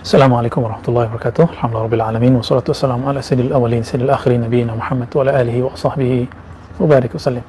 Assalamualaikum warahmatullahi wabarakatuh. Alhamdulillah rabbil alamin wassalatu wassalamu ala sayyidil awwalin sayyidil akhirin nabiyina Muhammad wa ala alihi wa sahbihi wa barik wa sallim.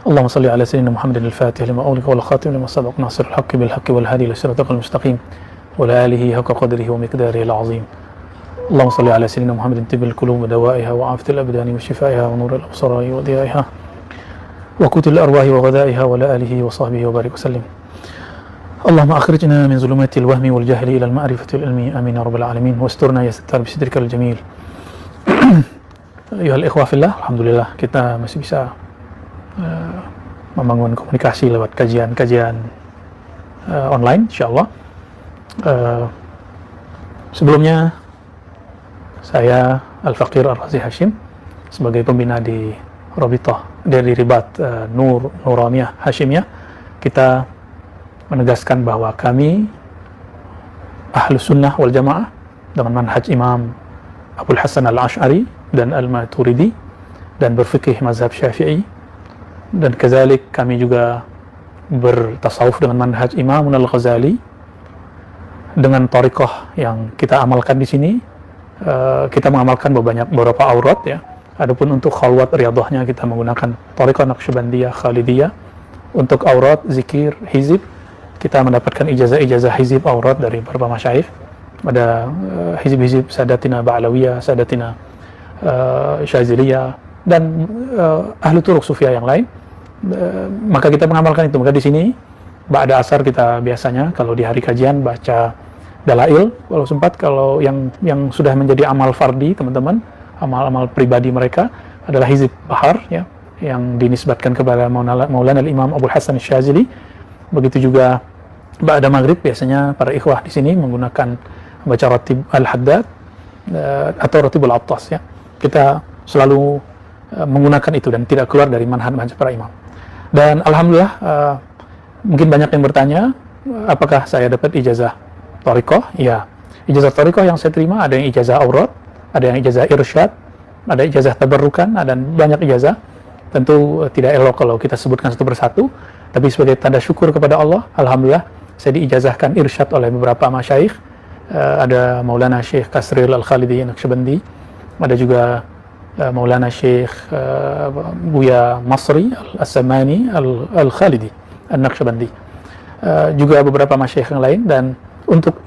Allahumma salli ala sayyidina Muhammadin al-fatih lima ughliqa wal khatim lima sabaq nasiril haqqi bil haqqi wal hadi ila siratal mustaqim wa ala alihi haqqa qadrihi wa miqdarihi al-azim. Allahumma salli ala sayyidina Muhammadin tibbil qulub wa dawaiha wa afiyatil abdani wa shifaiha wa nuril absari wa diyaiha wa kutil arwahi wa ghadaiha wa ala alihi wa sahbihi wa barik wa sallim. اللهم أخرجنا من ظلمات الوهم والجهل إلى المعرفة والعلم آمين يا رب العالمين واسترنا يا ستار بسترك الجميل. أيها الإخوة في الله, alhamdulillah kita masih bisa membangun komunikasi lewat kajian-kajian online insyaallah. Sebelumnya saya Al-Faqir Ar-Razi Hashim sebagai pembina di Rabithah dari Ribat Nuraniyah Hashimiyah, kita menegaskan bahwa kami Ahlus Sunnah wal Jamaah dengan manhaj Imam Abul Hasan Al-Ash'ari dan Al-Maturidi dan berfikih mazhab Syafi'i, dan kezalik kami juga bertasawuf dengan manhaj Imam Al-Ghazali dengan thariqah yang kita amalkan di sini. Kita mengamalkan beberapa aurat ya. Adapun untuk khalwat riyadhahnya kita menggunakan thariqah Naqsyabandiyah Khalidiyah. Untuk aurat, zikir, hizib kita mendapatkan ijazah hizib aurat dari beberapa masyayikh. Ada hizib-hizib Sadatina Ba'lawiyah, Sadatina Syaziliyah, dan ahli turuq sufiyah yang lain. Maka kita mengamalkan itu. Maka di sini ba'da asar kita biasanya kalau di hari kajian baca dalail kalau sempat. Kalau yang sudah menjadi amal fardi teman-teman, amal-amal pribadi mereka adalah hizib bahar ya, yang dinisbatkan kepada Maulana al-Imam Abul Hasan Syazili. Begitu juga ba'da maghrib biasanya para ikhwah di sini menggunakan baca ratib al-haddad atau ratibul attas ya. Kita selalu menggunakan itu dan tidak keluar dari manhaj para imam. Dan alhamdulillah mungkin banyak yang bertanya apakah saya dapat ijazah thariqah? Ya, ijazah thariqah yang saya terima ada yang ijazah aurat, ada yang ijazah irsyad, ada ijazah tabarrukan, dan banyak ijazah. Tentu tidak elok kalau kita sebutkan satu persatu, tapi sebagai tanda syukur kepada Allah, alhamdulillah saya diijazahkan irsyad oleh beberapa masyayikh. Ada Maulana Syekh Kasril Al-Khalidi Naqsyabandi, ada juga Maulana Syekh Buya Masri Al-Samani Al-Khalidi Al-Naqsyabandi, juga beberapa masyayikh yang lain. Dan untuk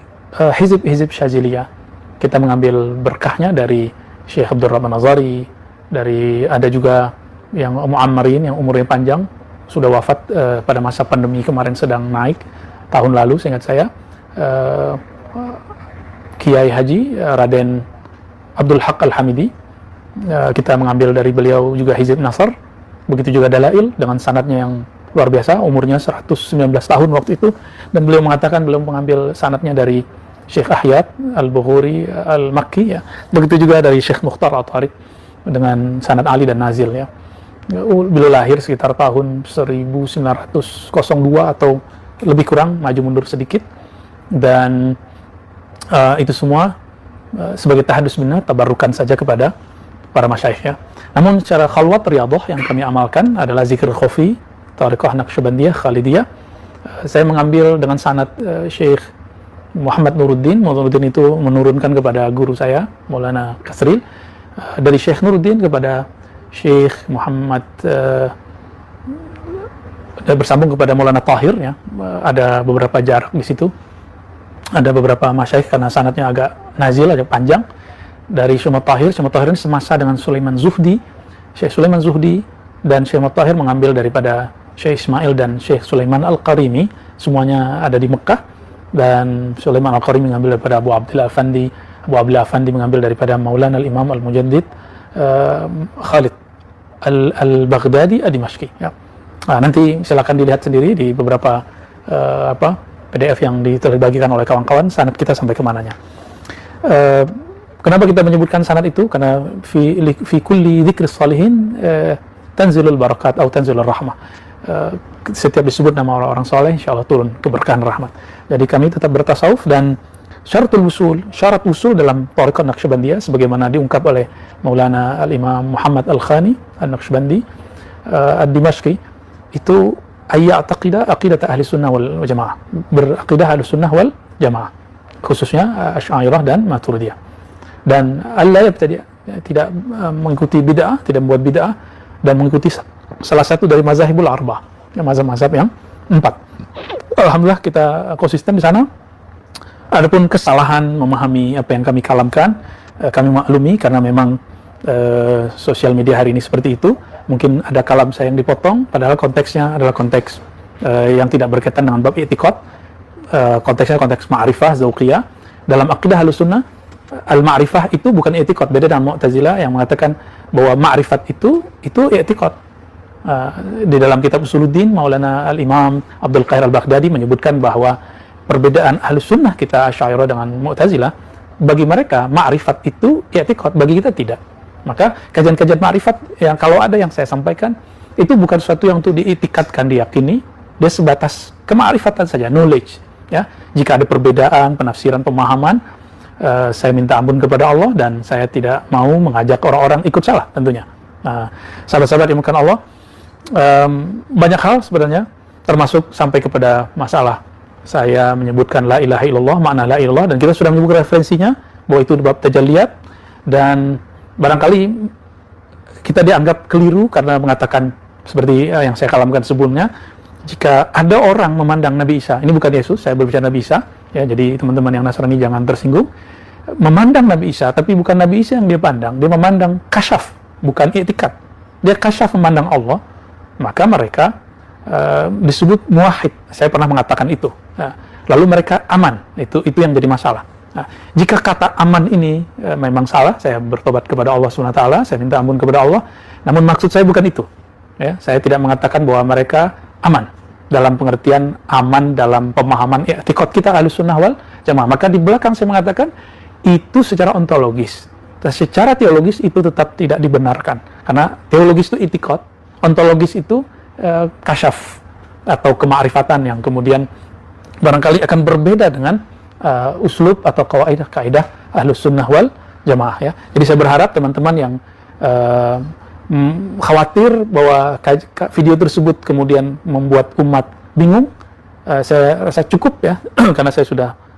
hizib Syaziliyah kita mengambil berkahnya dari Syekh Abdul Rahman Nazari, ada juga yang Muammarin yang umurnya panjang, sudah wafat pada masa pandemi kemarin, sedang naik tahun lalu seingat saya, Kiai Haji Raden Abdul Haq Al-Hamidi. Kita mengambil dari beliau juga hizib Nasr, begitu juga dalail dengan sanadnya yang luar biasa, umurnya 119 tahun waktu itu, dan beliau mengatakan beliau mengambil sanadnya dari Syekh Ahyad Al-Bukhari Al-Makki ya. Begitu juga dari Syekh Mukhtar At-Tariq dengan sanad Ali dan Nazil ya. Beliau lahir sekitar tahun 1902 atau lebih kurang, maju mundur sedikit. Dan itu semua sebagai tahadus minna, tabarukan saja kepada para masyayikh ya. Namun secara khalwat riyadhah yang kami amalkan adalah zikir khafi thariqah Naqsyabandiyah Khalidiyah. Saya mengambil dengan sanad Syekh Muhammad Nuruddin. Nuruddin itu menurunkan kepada guru saya Maulana Kasril, dari Syekh Nuruddin kepada Syekh Muhammad, bersambung kepada Maulana Tahir ya. Ada beberapa jarak di situ, ada beberapa masyayikh karena sanadnya agak nazil, agak panjang. Dari Syekh Tahir ini semasa dengan Sulaiman Zuhdi, Syekh Sulaiman Zuhdi dan Syekh Tahir mengambil daripada Syekh Ismail dan Syekh Sulaiman Al-Qarimi, semuanya ada di Mekah. Dan Sulaiman Al-Qarimi mengambil daripada Abu Abdillah Afandi, Abu Abdillah Afandi mengambil daripada Maulana Al-Imam Al-Mujaddid Khalid Al-Baghdadi Ad-Dimashqi ya. Nanti silakan dilihat sendiri di beberapa PDF yang dibagikan oleh kawan-kawan, sanad kita sampai kemananya. Kenapa kita menyebutkan sanad itu? Karena fi kulli dzikri shalihin tanzilul barakat atau tanzilur rahmah. Setiap disebut nama orang-orang soleh, insyaallah turun keberkahan rahmat. Jadi kami tetap bertasawuf, dan syarat usul dalam thariqah Naqsyabandiyah sebagaimana diungkap oleh Maulana Al-Imam Muhammad Al-Khani An-Naqsyabandi Ad-Dimashqi, itu aqidah ahli sunnah wal jamaah, beraqidah ahli sunnah wal jamaah. khususnya Asy'ariyah dan Maturidiyah. Dan Allah tidak mengikuti bid'ah, tidak membuat bid'ah, dan mengikuti salah satu dari mazhabul arba', mazhab-mazhab yang 4. Alhamdulillah kita konsisten di sana. Adapun kesalahan memahami apa yang kami kalamkan, kami maklumi karena memang sosial media hari ini seperti itu. Mungkin ada kalam saya yang dipotong, padahal konteksnya adalah konteks yang tidak berkaitan dengan bab i'tiqad. Konteksnya konteks ma'rifah, zauqiyah. Dalam akidah Ahlussunnah, al-ma'rifah itu bukan i'tiqad, beda dengan Mu'tazilah yang mengatakan bahwa ma'rifat itu i'tiqad. Di dalam kitab Usuluddin, Maulana Al-Imam Abdul Qahir Al-Baghdadi menyebutkan bahwa perbedaan Ahlussunnah kita Asy'ariyah dengan Mu'tazilah, bagi mereka ma'rifat itu i'tiqad, bagi kita tidak. Maka kajian-kajian ma'rifat yang kalau ada yang saya sampaikan itu bukan sesuatu yang untuk diitikadkan, diyakini, dia sebatas kema'rifatan saja, knowledge. Ya, jika ada perbedaan penafsiran, pemahaman, saya minta ampun kepada Allah dan saya tidak mau mengajak orang-orang ikut salah tentunya. Sahabat-sahabat yang dimuliakan Allah, banyak hal sebenarnya, termasuk sampai kepada masalah saya menyebutkan la ilaha illallah, makna la ilaha illallah, dan kita sudah menyebut referensinya bahwa itu bab tajalliyat, dan barangkali kita dianggap keliru karena mengatakan seperti yang saya kalamkan sebelumnya, jika ada orang memandang Nabi Isa, ini bukan Yesus, saya berbicara Nabi Isa, ya, jadi teman-teman yang Nasrani jangan tersinggung, memandang Nabi Isa, tapi bukan Nabi Isa yang dia pandang, dia memandang kasyaf, bukan i'tikad, dia kasyaf memandang Allah, maka mereka disebut muwahhid. Saya pernah mengatakan itu. Lalu mereka aman, itu yang jadi masalah. Jika kata aman ini memang salah, saya bertobat kepada Allah SWT, saya minta ampun kepada Allah, namun maksud saya bukan itu. Ya, saya tidak mengatakan bahwa mereka aman dalam pengertian aman dalam pemahaman i'tiqad kita Ahlussunnah wal Jamaah. Maka di belakang saya mengatakan itu secara ontologis. Secara teologis itu tetap tidak dibenarkan. Karena teologis itu i'tiqad, ontologis itu kasyaf atau kemakrifatan yang kemudian barangkali akan berbeda dengan uslub atau kaidah Ahlussunnah wal Jamaah, ya. Jadi saya berharap teman-teman yang khawatir bahwa video tersebut kemudian membuat umat bingung, saya rasa cukup, ya. Karena saya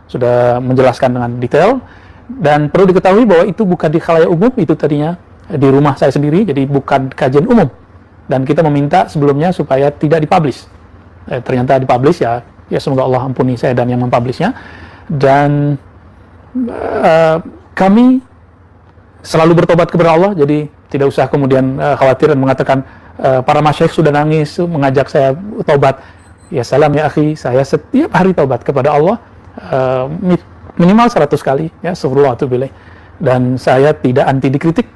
sudah menjelaskan dengan detail, dan perlu diketahui bahwa itu bukan di khalayak umum, itu tadinya di rumah saya sendiri, jadi bukan kajian umum, dan kita meminta sebelumnya supaya tidak dipublish. Ternyata dipublish, ya semoga Allah ampuni saya dan yang mempublishnya. Dan kami selalu bertobat kepada Allah, jadi tidak usah kemudian khawatir dan mengatakan para masyayikh sudah nangis mengajak saya tobat. Ya salam ya akhi, saya setiap hari tobat kepada Allah minimal 100 kali, ya, astagfirullah wa atubu ilaih. Dan saya tidak anti dikritik,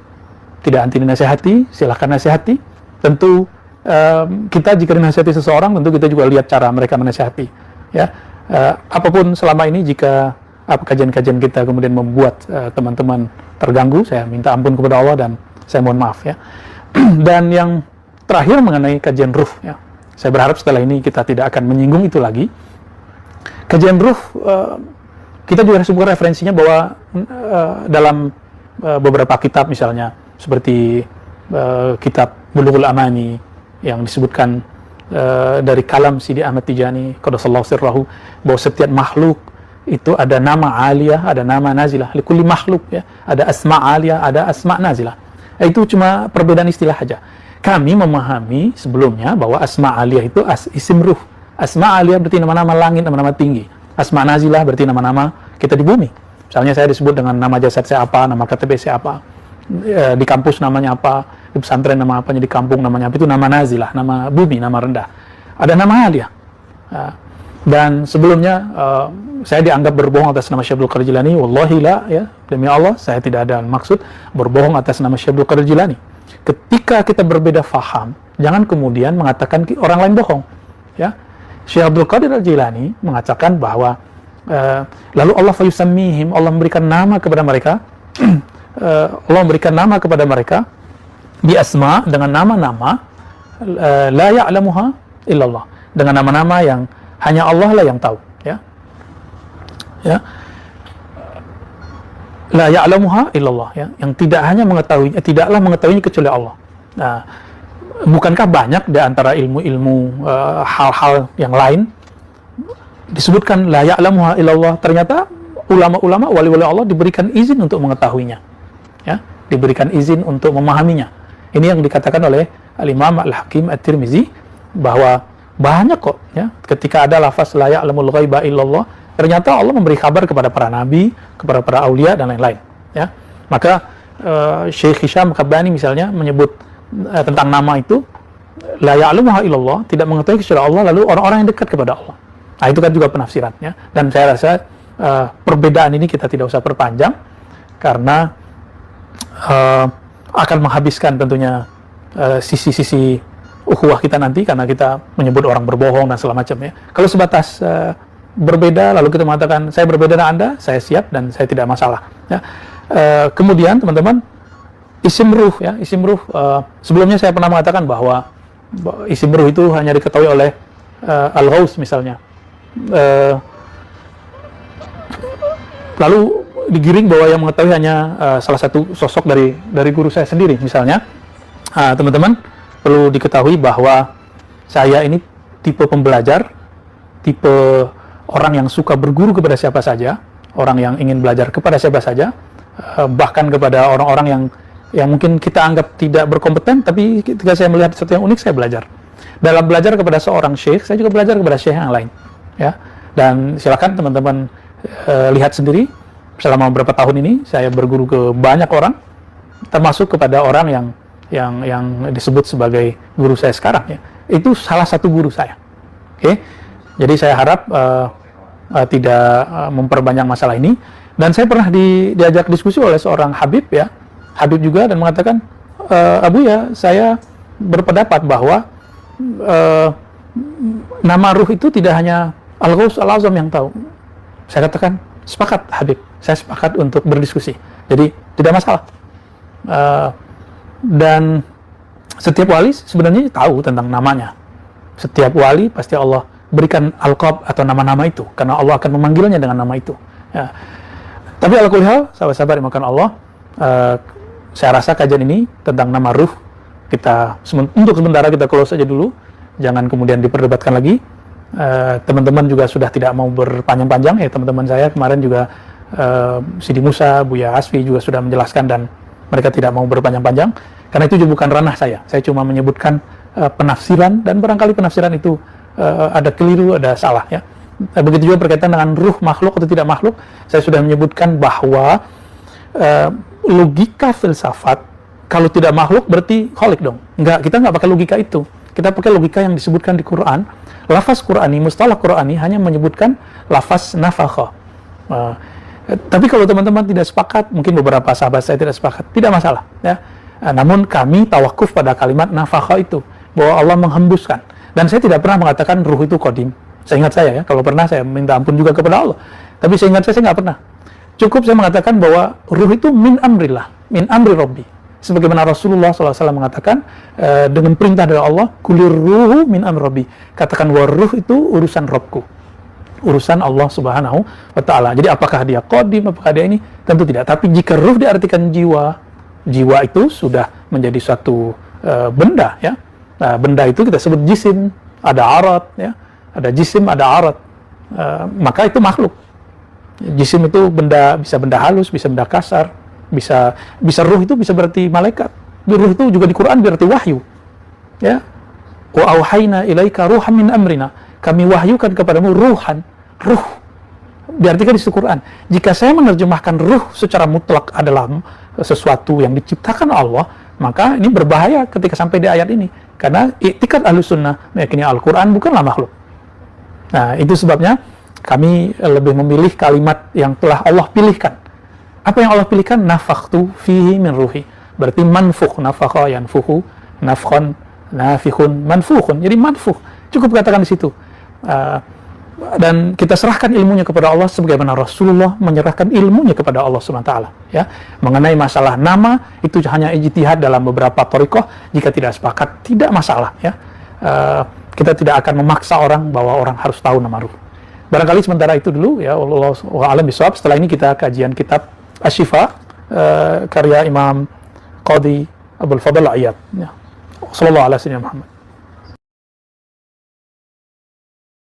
tidak anti dinasihati, silahkan nasihati. Tentu kita jika dinasihati seseorang, tentu kita juga lihat cara mereka menasihati, ya. Apapun selama ini, jika kajian-kajian kita kemudian membuat teman-teman terganggu, saya minta ampun kepada Allah dan saya mohon maaf, ya. Dan yang terakhir mengenai kajian ruh, ya, saya berharap setelah ini kita tidak akan menyinggung itu lagi. Kajian ruh, kita juga sebut referensinya bahwa dalam beberapa kitab, misalnya seperti kitab Bulughul Amani yang disebutkan dari kalam Sidi Ahmad Tijani qaddasallahu sirrahu, bahwa setiap makhluk itu ada nama aliyah, ada nama nazilah, likulli makhluk, ya, ada asma aliyah, ada asma nazilah. Itu cuma perbedaan istilah saja. Kami memahami sebelumnya bahwa asma aliyah itu isim ruh. Asma aliyah berarti nama-nama langit, nama-nama tinggi. Asma nazilah berarti nama-nama kita di bumi. Misalnya saya disebut dengan nama jasad saya apa, nama KTP saya apa, di kampus namanya apa, di pesantren nama apanya, di kampung namanya apa, itu nama nazilah, nama bumi, nama rendah. Ada nama aliyah. Dan sebelumnya saya dianggap berbohong atas nama Syekh Abdul Qadir Jilani. Wallahi la, ya, demi Allah saya tidak ada maksud berbohong atas nama Syekh Abdul Qadir Jilani. Ketika kita berbeda faham, jangan kemudian mengatakan orang lain bohong, ya. Syekh Abdul Qadir Jilani mengatakan bahwa lalu Allah fayusammihim, Allah memberikan nama kepada mereka Allah memberikan nama kepada mereka bi asma, dengan nama-nama la ya'lamuha illallah, dengan nama-nama yang hanya Allah lah yang tahu, ya. Ya. La ya'lamuha illallah, ya, yang tidaklah mengetahuinya kecuali Allah. Nah, bukankah banyak di antara ilmu-ilmu hal-hal yang lain disebutkan la ya'lamuha illallah, ternyata ulama-ulama, wali-wali Allah diberikan izin untuk mengetahuinya, ya, diberikan izin untuk memahaminya. Ini yang dikatakan oleh Al-Imam Al-Hakim At-Tirmizi, bahwa banyak kok, ya, ketika ada lafaz la ya'lamul ghaiba illallah, ternyata Allah memberi kabar kepada para nabi, kepada para aulia dan lain-lain, ya. Maka Syekh Hisham Kabbani misalnya menyebut tentang nama itu, la ya'lamuha illallah, tidak mengetahui kecuali Allah, lalu orang-orang yang dekat kepada Allah. Nah, itu kan juga penafsirannya, dan saya rasa perbedaan ini kita tidak usah perpanjang, karena akan menghabiskan tentunya sisi-sisi ukhuwah kita nanti, karena kita menyebut orang berbohong dan segala macam, ya. Kalau sebatas berbeda lalu kita mengatakan saya berbeda dengan Anda, saya siap dan saya tidak masalah, ya. Kemudian teman-teman, isim ruh, ya, isim ruh, sebelumnya saya pernah mengatakan bahwa isim ruh itu hanya diketahui oleh Al-Ghaus misalnya, lalu digiring bahwa yang mengetahui hanya salah satu sosok dari guru saya sendiri misalnya. Teman-teman perlu diketahui bahwa saya ini tipe pembelajar, tipe orang yang suka berguru kepada siapa saja, orang yang ingin belajar kepada siapa saja, bahkan kepada orang-orang yang mungkin kita anggap tidak berkompeten, tapi ketika saya melihat sesuatu yang unik, saya belajar. Dalam belajar kepada seorang syekh, saya juga belajar kepada syekh yang lain, ya. Dan silakan teman-teman lihat sendiri, selama beberapa tahun ini saya berguru ke banyak orang, termasuk kepada orang yang disebut sebagai guru saya sekarang, ya. Itu salah satu guru saya. Oke. Jadi saya harap tidak memperbanyak masalah ini. Dan saya pernah diajak diskusi oleh seorang Habib, ya, Habib juga, dan mengatakan, Abu, ya, saya berpendapat bahwa nama ruh itu tidak hanya Al-Ghaus Al-Azam yang tahu. Saya katakan, sepakat Habib, saya sepakat untuk berdiskusi. Jadi tidak masalah. Dan setiap wali sebenarnya tahu tentang namanya. Setiap wali pasti Allah berikan alqab atau nama-nama itu, karena Allah akan memanggilnya dengan nama itu, ya. Tapi ala kulli hal, sahabat-sahabat dimakan Allah, saya rasa kajian ini tentang nama ruh kita untuk sementara kita close aja dulu, jangan kemudian diperdebatkan lagi. Teman-teman juga sudah tidak mau berpanjang-panjang, ya. Teman-teman saya kemarin juga Sidi Musa, Buya Asfi juga sudah menjelaskan, dan mereka tidak mau berpanjang-panjang, karena itu juga bukan ranah saya. Saya cuma menyebutkan penafsiran, dan barangkali penafsiran itu ada keliru, ada salah, ya. Begitu juga berkaitan dengan ruh makhluk atau tidak makhluk, saya sudah menyebutkan bahwa logika filsafat, kalau tidak makhluk berarti khalik dong. Enggak, kita nggak pakai logika itu. Kita pakai logika yang disebutkan di Quran. Lafaz Qurani, mustalah Qurani hanya menyebutkan lafaz nafakha. Tapi kalau teman-teman tidak sepakat, mungkin beberapa sahabat saya tidak sepakat, tidak masalah, ya. Namun kami tawakuf pada kalimat nafakha itu, bahwa Allah menghembuskan. Dan saya tidak pernah mengatakan ruh itu qadim. Seingat saya, ya, kalau pernah saya minta ampun juga kepada Allah. Tapi seingat saya nggak pernah. Cukup saya mengatakan bahwa ruh itu min amrillah, min amri Rabbi. Sebagaimana Rasulullah SAW mengatakan, dengan perintah dari Allah, kulir ruhu min amri Rabbi. Katakan bahwa ruh itu urusan Rabbku, urusan Allah Subhanahu wa Ta'ala. Jadi apakah dia qadim, apakah dia ini? Tentu tidak. Tapi jika ruh diartikan jiwa, jiwa itu sudah menjadi suatu benda, ya. Nah, benda itu kita sebut jisim, ada arat, ya. Ada jisim, ada arat, maka itu makhluk. Jisim itu benda, bisa benda halus, bisa benda kasar, bisa ruh itu bisa berarti malaikat. Ruh itu juga di Quran berarti wahyu, ya. Wa auhayna ilaika ruhan min amrina, kami wahyukan kepadamu ruhan, ruh diartikan di Quran. Jika saya menerjemahkan ruh secara mutlak adalah sesuatu yang diciptakan Allah, maka ini berbahaya ketika sampai di ayat ini, karena i'tikad Ahlussunnah meyakini Al-Quran bukanlah makhluk. Nah, itu sebabnya kami lebih memilih kalimat yang telah Allah pilihkan. Apa yang Allah pilihkan? Nafakhtu fihi min ruhi. Berarti manfukh, nafakha yanfukhu, nafkhon, nafikhun, manfukhun. Jadi manfukh. Cukup katakan di situ. Dan kita serahkan ilmunya kepada Allah sebagaimana Rasulullah menyerahkan ilmunya kepada Allah SWT, ya. Mengenai masalah nama, itu hanya ijtihad dalam beberapa thariqah. Jika tidak sepakat, tidak masalah, ya. Kita tidak akan memaksa orang bahwa orang harus tahu nama ruh. Barangkali sementara itu dulu, ya. Wallahu a'lam bishawab. Setelah ini kita kajian kitab Asy-Syifa, karya Imam Qadhi Abul Fadl Iyad, ya. Sallallahu alaihi wasallam Muhammad.